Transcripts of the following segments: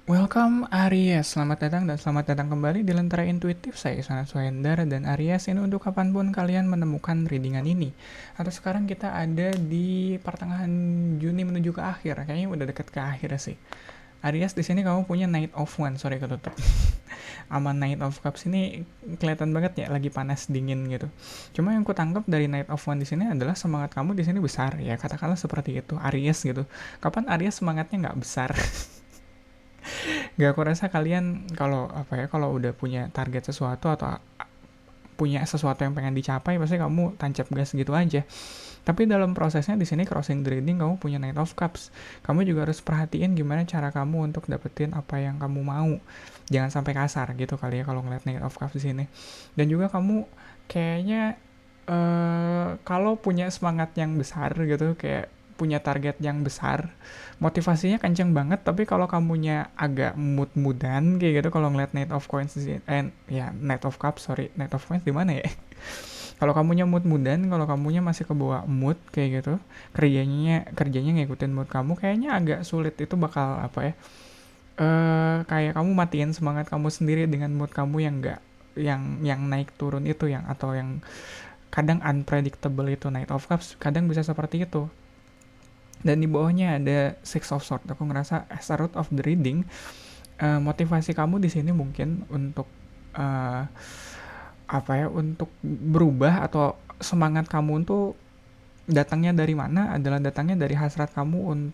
Welcome Aries, selamat datang dan selamat datang kembali di Lentera Intuitif. Saya Isana Suhendar dan Aries ini untuk kapanpun kalian menemukan readingan ini. Atau sekarang kita ada di pertengahan Juni menuju ke akhir, kayaknya udah deket ke akhir sih. Aries, di sini kamu punya Knight of Wands, sorry ketutup. Sama Knight of Cups ini kelihatan banget ya lagi panas dingin gitu. Cuma yang ku tangkap dari Knight of Wands di sini adalah semangat kamu di sini besar ya, katakanlah seperti itu Aries gitu. Kapan Aries semangatnya nggak besar? Gak, aku rasa kalian kalau apa ya, kalau udah punya target sesuatu atau punya sesuatu yang pengen dicapai, pasti kamu tancap gas gitu aja. Tapi dalam prosesnya di sini crossing the reading kamu punya Knight of Cups. Kamu juga harus perhatiin gimana cara kamu untuk dapetin apa yang kamu mau. Jangan sampai kasar gitu kali ya kalau ngeliat Knight of Cups di sini. Dan juga kamu kayaknya kalau punya semangat yang besar gitu, kayak punya target yang besar, motivasinya kenceng banget. Tapi kalau kamunya agak mood-moodan kayak gitu, kalau ngeliat Knight of Coins ya Knight of Cups, sorry, Knight of Coins di mana ya? Kalau kamunya mood-moodan, kalau kamunya masih kebawa mood kayak gitu, kerjanya ngikutin mood kamu, kayaknya agak sulit. Itu bakal apa ya? Kayak kamu matiin semangat kamu sendiri dengan mood kamu yang enggak, yang naik turun itu, yang atau yang kadang unpredictable itu. Knight of Cups kadang bisa seperti itu. Dan di bawahnya ada Six of Swords. Aku ngerasa as a root of the reading, motivasi kamu di sini mungkin untuk uh, apa ya, untuk berubah atau semangat kamu untuk datangnya dari mana adalah datangnya dari hasrat kamu.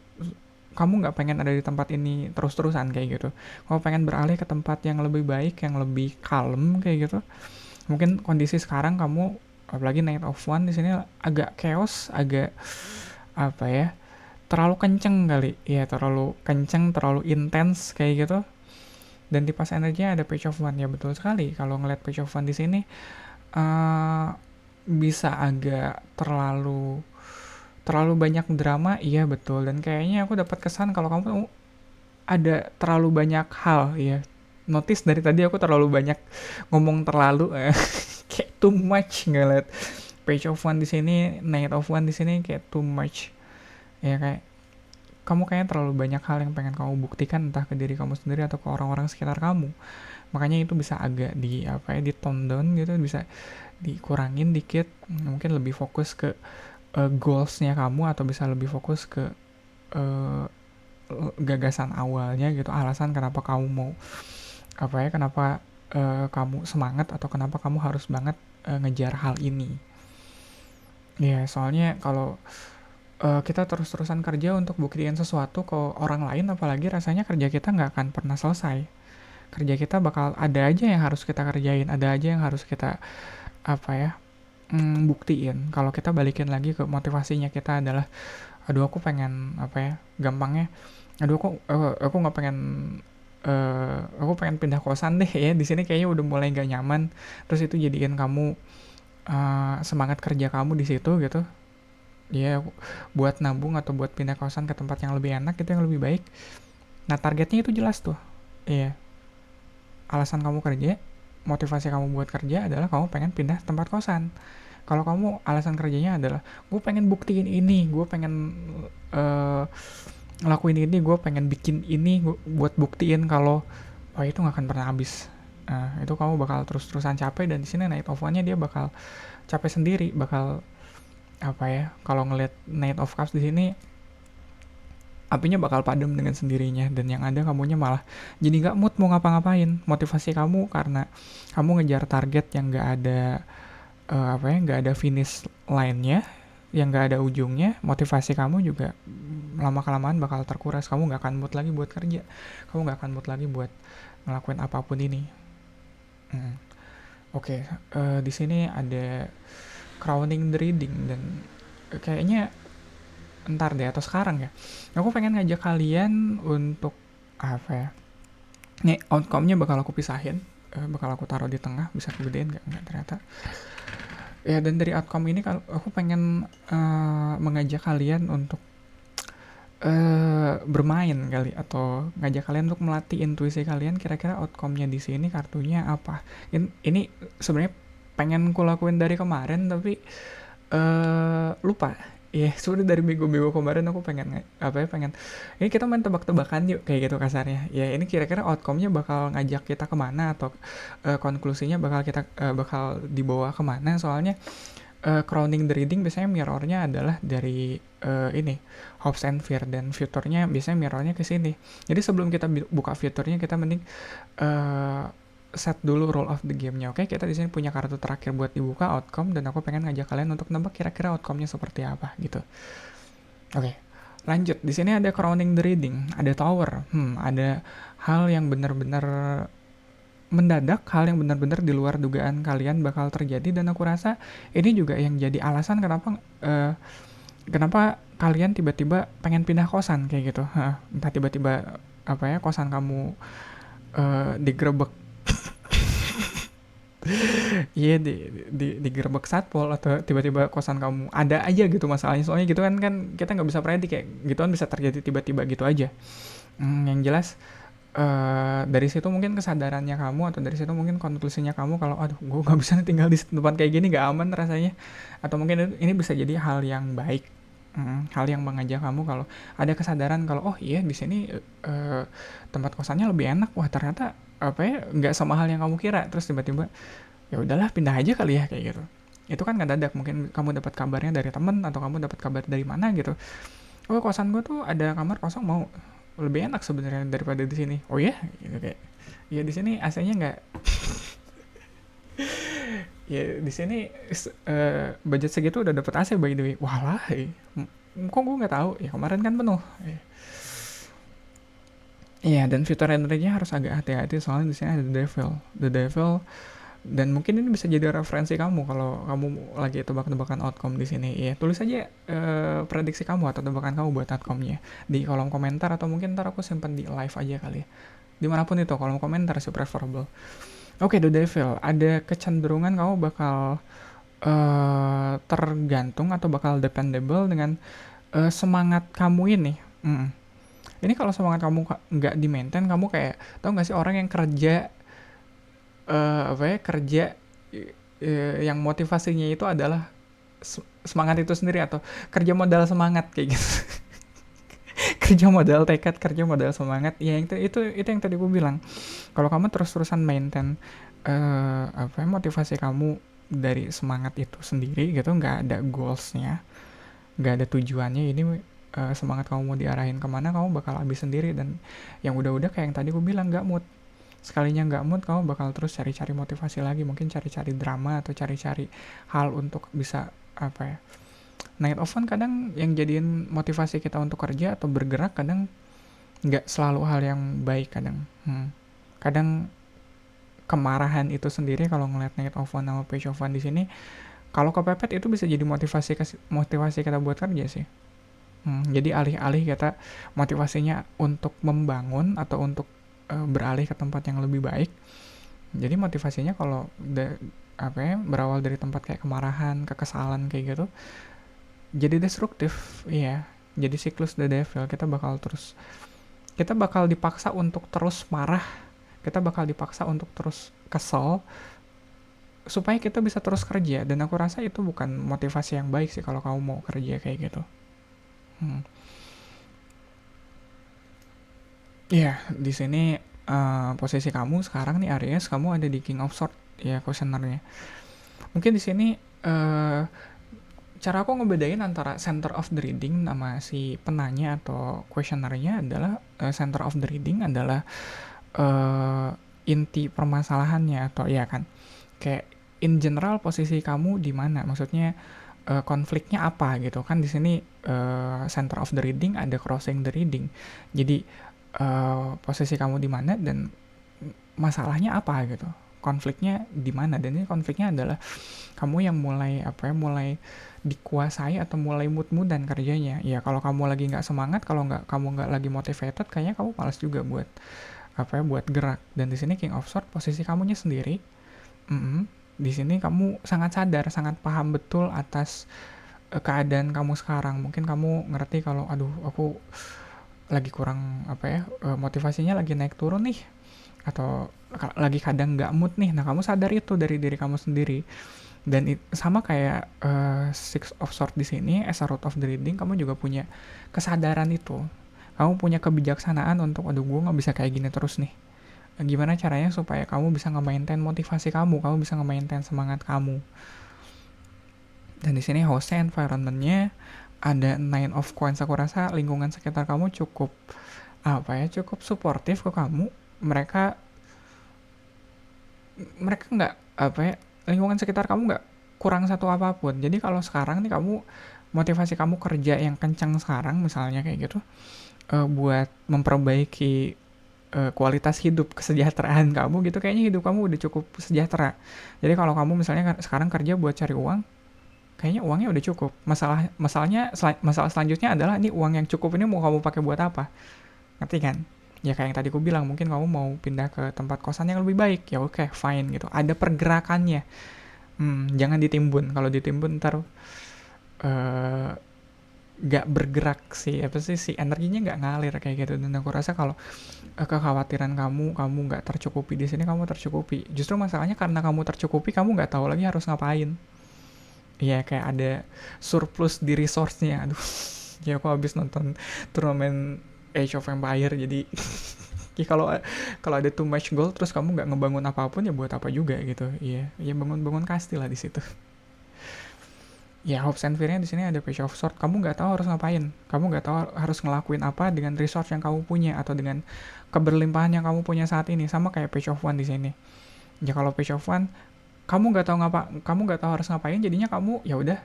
Kamu nggak pengen ada di tempat ini terus-terusan kayak gitu. Kamu pengen beralih ke tempat yang lebih baik, yang lebih kalem kayak gitu. Mungkin kondisi sekarang kamu, apalagi Knight of One di sini, agak chaos, agak apa ya, terlalu kenceng kali ya, terlalu kenceng, terlalu intens kayak gitu. Dan di pas energinya ada Page of One, ya betul sekali. Kalau ngeliat Page of One di sini, uh, bisa agak terlalu terlalu banyak drama, iya betul. Dan kayaknya aku dapat kesan kalau kamu ada terlalu banyak hal ya. Notice dari tadi aku terlalu banyak ngomong terlalu, kayak too much ngeliat Page of One di sini, Knight of One di sini, kayak too much. Ya kayak kamu kayaknya terlalu banyak hal yang pengen kamu buktikan, entah ke diri kamu sendiri atau ke orang-orang sekitar kamu. Makanya itu bisa agak di apa ya, di tone down gitu, bisa dikurangin dikit. Mungkin lebih fokus ke goalsnya kamu, atau bisa lebih fokus ke uh, gagasan awalnya gitu, alasan kenapa kamu mau apa ya, kenapa kamu semangat atau kenapa kamu harus banget ngejar hal ini. Ya soalnya kalau kita terus-terusan kerja untuk buktiin sesuatu ke orang lain, apalagi rasanya kerja kita nggak akan pernah selesai. Kerja kita bakal ada aja yang harus kita kerjain, ada aja yang harus kita apa ya, buktiin. Kalau kita balikin lagi ke motivasinya kita adalah, aduh aku pengen apa ya, gampangnya, aduh aku nggak pengen, aku pengen pindah kosan deh ya, di sini kayaknya udah mulai nggak nyaman. Terus itu jadiin kamu semangat kerja kamu di situ gitu ya, buat nabung atau buat pindah kosan ke tempat yang lebih enak gitu, yang lebih baik. Nah targetnya itu jelas tuh, iya, alasan kamu kerja, motivasi kamu buat kerja adalah kamu pengen pindah tempat kosan. Kalau kamu alasan kerjanya adalah gue pengen buktiin ini, gue pengen uh, ngelakuin ini, gue pengen bikin ini buat buktiin kalau, oh itu nggak akan pernah habis. Nah, itu kamu bakal terus-terusan capek. Dan di sini Night of One-nya dia bakal capek sendiri, bakal apa ya, kalau ngelihat Knight of Cups di sini, apinya bakal padam dengan sendirinya, dan yang ada kamunya malah jadi nggak mood mau ngapa-ngapain. Motivasi kamu karena kamu ngejar target yang nggak ada apa ya, nggak ada finish line-nya, yang nggak ada ujungnya. Motivasi kamu juga lama kelamaan bakal terkuras. Kamu nggak akan mood lagi buat kerja, kamu nggak akan mood lagi buat ngelakuin apapun ini. Oke, di sini ada crowning the reading, dan kayaknya entar deh atau sekarang ya, aku pengen ngajak kalian untuk apa ya, nih outcome-nya bakal aku pisahin, bakal aku taruh di tengah. Bisa aku gedein nggak ternyata ya. Dan dari outcome ini aku pengen mengajak kalian untuk bermain kali, atau ngajak kalian untuk melatih intuisi kalian. Kira-kira outcome-nya di sini kartunya apa. Ini sebenarnya pengen ku lakuin dari kemarin, tapi lupa. Iya, sudah dari minggu-minggu kemarin aku pengen ini kita main tebak-tebakan yuk kayak gitu kasarnya. Ya ini kira-kira outcome-nya bakal ngajak kita kemana atau konklusinya bakal dibawa kemana. Soalnya crowning the reading biasanya mirrornya adalah dari ini hopes and fear, dan fiturnya biasanya mirrornya ke sini. Jadi sebelum kita buka fiturnya kita mending eh, set dulu rule of the game-nya. Oke, kita di sini punya kartu terakhir buat dibuka outcome, dan aku pengen ngajak kalian untuk nebak kira-kira outcome-nya seperti apa gitu. Oke, lanjut. Di sini ada crowning the reading, ada tower. Ada hal yang benar-benar mendadak, hal yang benar-benar di luar dugaan kalian bakal terjadi, dan aku rasa ini juga yang jadi alasan kenapa kalian tiba-tiba pengen pindah kosan kayak gitu. Entah tiba-tiba apa ya, kosan kamu digerebek. Iya, digerebek satpol, atau tiba-tiba kosan kamu ada aja gitu masalahnya. Soalnya gitu kan kita nggak bisa predik, kayak gituan bisa terjadi tiba-tiba gitu aja. Yang jelas dari situ mungkin kesadarannya kamu, atau dari situ mungkin konklusinya kamu kalau aduh gue nggak bisa tinggal di tempat kayak gini, nggak aman rasanya. Atau mungkin ini bisa jadi hal yang baik, hal yang mengajak kamu kalau ada kesadaran kalau oh iya di sini tempat kosannya lebih enak, wah ternyata apa ya, nggak sama hal yang kamu kira. Terus tiba-tiba ya udahlah pindah aja kali ya kayak gitu. Itu kan nggak dadak, mungkin kamu dapat kabarnya dari temen, atau kamu dapat kabar dari mana gitu. Oh kosan gue tuh ada kamar kosong, mau lebih enak sebenarnya daripada di sini. Oh ya, gitu kayak. Ya di sini AC-nya nggak. Ya di sini budget segitu udah dapet AC by the way. Walah, kok gue nggak tahu? Ya kemarin kan penuh. Iya, dan fitur energinya harus agak hati-hati soalnya di sini ada The Devil, dan mungkin ini bisa jadi referensi kamu kalau kamu lagi tebak-tebakan outcome di sini. Ya, tulis aja prediksi kamu atau tebakan kamu buat outcome-nya di kolom komentar, atau mungkin ntar aku simpan di live aja kali. Dimanapun itu, kolom komentar sih preferable. Oke, The Devil, ada kecenderungan kamu bakal tergantung atau bakal dependable dengan semangat kamu ini. Ini kalau semangat kamu nggak di-maintain, kamu kayak, tau nggak sih orang yang kerja kerja yang motivasinya itu adalah semangat itu sendiri, atau kerja modal semangat kayak gitu. Kerja modal tekad, kerja modal semangat. Ya itu yang tadi gue bilang. Kalau kamu terus-terusan maintain motivasi kamu dari semangat itu sendiri gitu, nggak ada goalsnya, nggak ada tujuannya, ini semangat kamu mau diarahin kemana, kamu bakal habis sendiri. Dan yang udah-udah kayak yang tadi gue bilang, nggak mood. Sekalinya nggak mood, kamu bakal terus cari-cari motivasi lagi, mungkin cari-cari drama atau cari-cari hal untuk bisa night of fun. Kadang yang jadiin motivasi kita untuk kerja atau bergerak kadang nggak selalu hal yang baik. Kadang kemarahan itu sendiri, kalau ngeliat night of fun sama page of fun di sini, kalau kepepet itu bisa jadi motivasi kita buat kerja sih. Jadi alih-alih kita motivasinya untuk membangun atau untuk beralih ke tempat yang lebih baik, jadi motivasinya kalau berawal dari tempat kayak kemarahan, kekesalan kayak gitu, jadi destruktif. Iya, jadi siklus The Devil. Kita bakal dipaksa untuk terus marah, kita bakal dipaksa untuk terus kesel supaya kita bisa terus kerja. Dan aku rasa itu bukan motivasi yang baik sih kalau kamu mau kerja kayak gitu. Ya, di sini posisi kamu sekarang nih Aries, kamu ada di King of Swords ya, questionernya. Mungkin di sini cara aku ngebedain antara center of the reading nama si penanya atau questionernya adalah center of the reading adalah inti permasalahannya, atau ya kan, kayak in general posisi kamu di mana, maksudnya konfliknya apa gitu kan. Di sini center of the reading ada crossing the reading, jadi posisi kamu di mana dan masalahnya apa gitu, konfliknya di mana. Dan ini konfliknya adalah kamu yang mulai dikuasai atau mulai mood-moodan kerjanya. Ya kalau kamu lagi nggak semangat, kalau kamu nggak lagi motivated, kayaknya kamu malas juga buat buat gerak. Dan di sini King of Swords posisi kamunya sendiri. Di sini kamu sangat sadar, sangat paham betul atas keadaan kamu sekarang. Mungkin kamu ngerti kalau aduh aku lagi kurang motivasinya lagi naik turun nih. atau lagi kadang nggak mood nih. Nah, kamu sadar itu dari diri kamu sendiri. Dan sama kayak Six of Swords di sini, as a root of the reading, kamu juga punya kesadaran itu. Kamu punya kebijaksanaan untuk, aduh gue nggak bisa kayak gini terus nih. Gimana caranya supaya kamu bisa nge-maintain motivasi kamu bisa nge-maintain semangat kamu. Dan di sini hostnya, environment-nya ada Nine of Coins. Aku rasa lingkungan sekitar kamu cukup cukup suportif ke kamu. Mereka nggak lingkungan sekitar kamu nggak kurang satu apapun. Jadi kalau sekarang nih motivasi kamu kerja yang kencang sekarang misalnya kayak gitu, buat memperbaiki kualitas hidup, kesejahteraan kamu gitu, kayaknya hidup kamu udah cukup sejahtera. Jadi kalau kamu misalnya sekarang kerja buat cari uang, kayaknya uangnya udah cukup. Masalah selanjutnya adalah ini uang yang cukup ini mau kamu pakai buat apa? Ngerti kan? Ya kayak yang tadi aku bilang, mungkin kamu mau pindah ke tempat kosan yang lebih baik. Ya oke, fine gitu. Ada pergerakannya. Jangan ditimbun. Kalau ditimbun ntar gak bergerak si energinya nggak ngalir kayak gitu. Dan aku rasa kalau kekhawatiran kamu nggak tercukupi di sini, kamu tercukupi. Justru masalahnya karena kamu tercukupi, kamu nggak tahu lagi harus ngapain. Iya, kayak ada surplus di resource-nya. Aduh, ya aku habis nonton turnamen Age of Empire, jadi ya kalau ada too much gold terus kamu nggak ngebangun apapun, ya buat apa juga gitu. Iya, ya bangun kastil lah di situ. Ya, hopes and fear-nya di sini ada Page of Swords. Kamu nggak tahu harus ngapain. Kamu nggak tahu harus ngelakuin apa dengan resource yang kamu punya atau dengan keberlimpahan yang kamu punya saat ini. Sama kayak Page of One di sini. Ya kalau Page of One, kamu nggak tahu harus ngapain, jadinya kamu ya udah,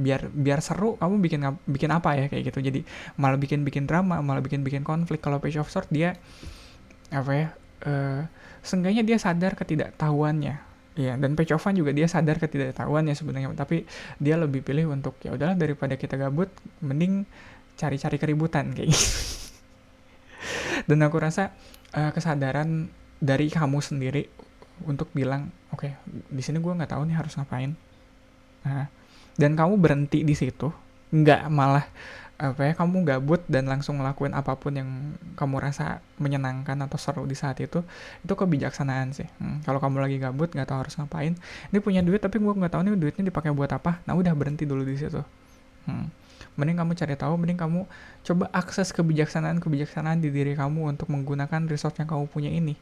biar seru kamu bikin apa ya kayak gitu. Jadi malah bikin drama, malah bikin konflik. Kalau Page of Swords dia seenggaknya dia sadar ketidaktahuannya. Ya, dan Page of One juga dia sadar ketidaktahuannya sebenarnya, tapi dia lebih pilih untuk ya udahlah, daripada kita gabut mending cari-cari keributan kayak gitu. Dan aku rasa kesadaran dari kamu sendiri untuk bilang, oke, di sini gue nggak tahu nih harus ngapain. Nah, dan kamu berhenti di situ, nggak malah kamu gabut dan langsung ngelakuin apapun yang kamu rasa menyenangkan atau seru di saat itu kebijaksanaan sih. Kalau kamu lagi gabut nggak tahu harus ngapain, ini punya duit tapi gue nggak tahu nih duitnya dipakai buat apa, nah udah berhenti dulu di situ. Mending kamu cari tahu, mending kamu coba akses kebijaksanaan di diri kamu untuk menggunakan resource yang kamu punya ini.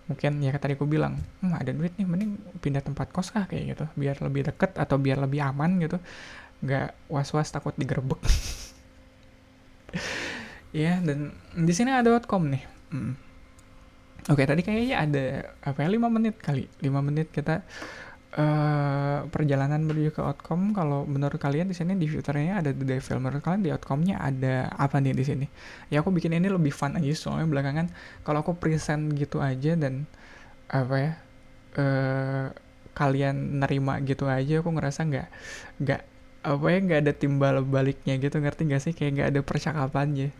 Mungkin ya tadi aku bilang, ada duit nih, mending pindah tempat kos kah kayak gitu, biar lebih deket atau biar lebih aman gitu, nggak was-was takut digerebek. Ya, dan di sini ada outcome nih. Oke, tadi kayaknya ada 5 menit kali, 5 menit kita perjalanan menuju ke outcome. Kalau menurut kalian di sini di filternya ada The Devil, menurut kalian di outcome-nya ada apa nih di sini? Ya aku bikin ini lebih fun aja, soalnya belakangan kalau aku present gitu aja dan kalian nerima gitu aja, aku ngerasa nggak ada timbal baliknya gitu, ngerti nggak sih? Kayak nggak ada percakapannya.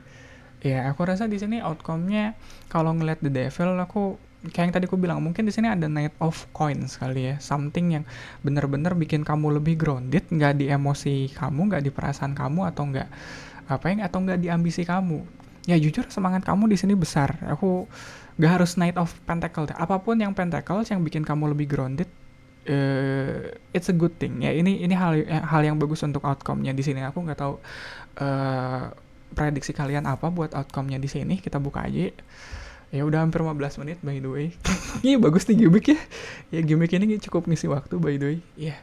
Ya, aku rasa di sini outcome-nya kalau ngeliat The Devil, aku kayak yang tadi aku bilang, mungkin di sini ada Knight of Coins kali ya, something yang bener-bener bikin kamu lebih grounded, nggak di emosi kamu, nggak di perasaan kamu, atau nggak di ambisi kamu. Ya jujur, semangat kamu di sini besar. Aku nggak harus Knight of Pentacles, apapun yang Pentacles yang bikin kamu lebih grounded, it's a good thing ya. Ini hal yang bagus untuk outcome-nya di sini. Aku nggak tahu prediksi kalian apa buat outcome-nya di sini. Kita buka aja. Ya udah hampir 15 menit by the way. Iya, bagus nih gimmick ya. Ya gimmick ini cukup ngisi waktu by the way. Iya.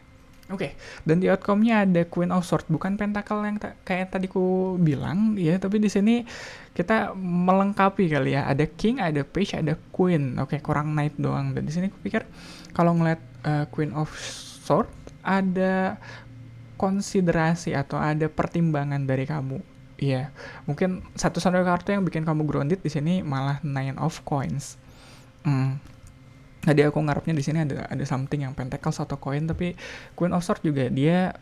Oke. Dan di outcome-nya ada Queen of Swords, bukan Pentacle yang kayak tadi ku bilang ya, tapi di sini kita melengkapi kali ya. Ada King, ada Page, ada Queen. Oke, kurang Knight doang. Dan di sini aku pikir kalau ngeliat Queen of Swords ada konsiderasi atau ada pertimbangan dari kamu. Iya, mungkin satu-satunya kartu yang bikin kamu grounded di sini malah Nine of Coins. Tadi aku ngarepnya di sini ada something yang Pentacles atau Coin, tapi Queen of Swords juga dia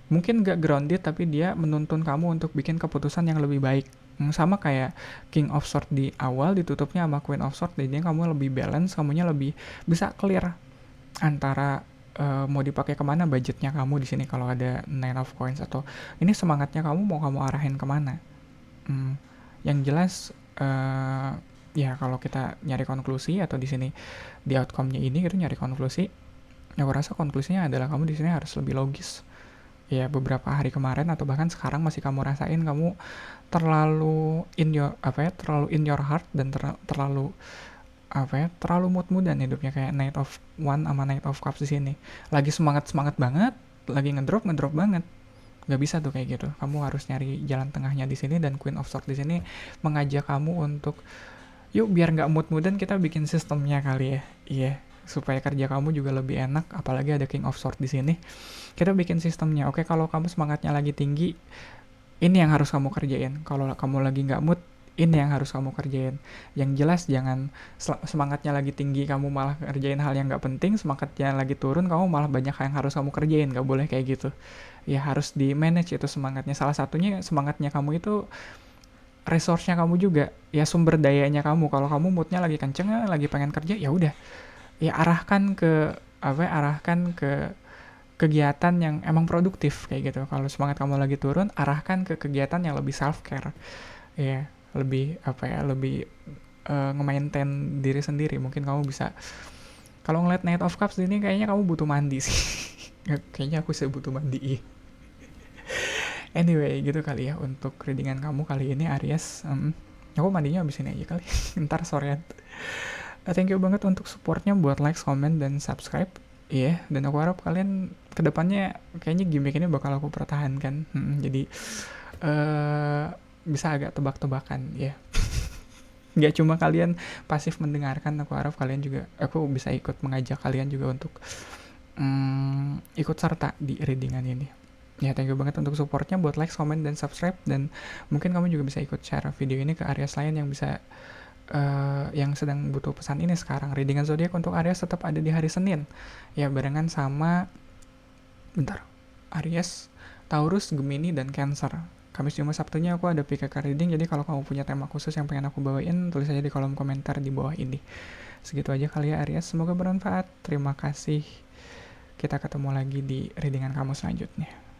mungkin gak grounded, tapi dia menuntun kamu untuk bikin keputusan yang lebih baik. Sama kayak King of Swords di awal ditutupnya sama Queen of Swords, jadi kamu lebih balance, kamunya lebih bisa clear antara mau dipakai kemana budgetnya kamu di sini kalau ada Nine of Coins, atau ini semangatnya kamu mau kamu arahin kemana. Yang jelas Ya kalau kita nyari konklusi atau di sini di outcome-nya ini gitu nyari konklusi, ya aku rasa konklusinya adalah kamu di sini harus lebih logis. Ya beberapa hari kemarin atau bahkan sekarang masih kamu rasain kamu terlalu terlalu in your heart dan terlalu terlalu mood-moodan hidupnya kayak Knight of One sama Knight of Cups di sini. Lagi semangat banget, lagi ngedrop banget. Gak bisa tuh kayak gitu. Kamu harus nyari jalan tengahnya di sini, dan Queen of Swords di sini mengajak kamu untuk yuk biar nggak mood-moodan kita bikin sistemnya kali ya. Iya, supaya kerja kamu juga lebih enak, apalagi ada King of Swords di sini. Kita bikin sistemnya. Oke, kalau kamu semangatnya lagi tinggi, ini yang harus kamu kerjain. Kalau kamu lagi nggak mood, ini yang harus kamu kerjain. Yang jelas jangan semangatnya lagi tinggi kamu malah kerjain hal yang nggak penting, semangatnya lagi turun kamu malah banyak hal yang harus kamu kerjain. Nggak boleh kayak gitu. Ya harus di manage itu semangatnya. Salah satunya semangatnya kamu itu resource-nya kamu juga. Ya sumber dayanya kamu. Kalau kamu moodnya lagi kenceng, lagi pengen kerja, ya udah. Ya arahkan ke arahkan ke kegiatan yang emang produktif kayak gitu. Kalau semangat kamu lagi turun, arahkan ke kegiatan yang lebih self care. Ya, lebih lebih nge-maintain diri sendiri. Mungkin kamu bisa, kalau ngeliat Knight of Cups ini kayaknya kamu butuh mandi sih. Kayaknya aku sih butuh mandi. Anyway, gitu kali ya untuk readingan kamu kali ini Aries. Aku mandinya abis ini aja kali. Ntar sorean. Thank you banget untuk supportnya buat like, comment, dan subscribe. Iya, dan aku harap kalian kedepannya kayaknya gimmick ini bakal aku pertahankan. Jadi bisa agak tebak-tebakan ya. Gak cuma kalian pasif mendengarkan, aku harap kalian juga, aku bisa ikut mengajak kalian juga untuk ikut serta di readingan ini. Ya, thank you banget untuk supportnya buat like, comment, dan subscribe. Dan mungkin kamu juga bisa ikut share video ini ke Aries lain yang bisa yang sedang butuh pesan ini sekarang. Readingan zodiak untuk Aries tetap ada di hari Senin. Ya, barengan sama Aries, Taurus, Gemini, dan Cancer. Kamis, Jumat, Sabtunya aku ada PKK reading. Jadi kalau kamu punya tema khusus yang pengen aku bawain, tulis aja di kolom komentar di bawah ini. Segitu aja kali ya Aries. Semoga bermanfaat. Terima kasih. Kita ketemu lagi di readingan kamu selanjutnya.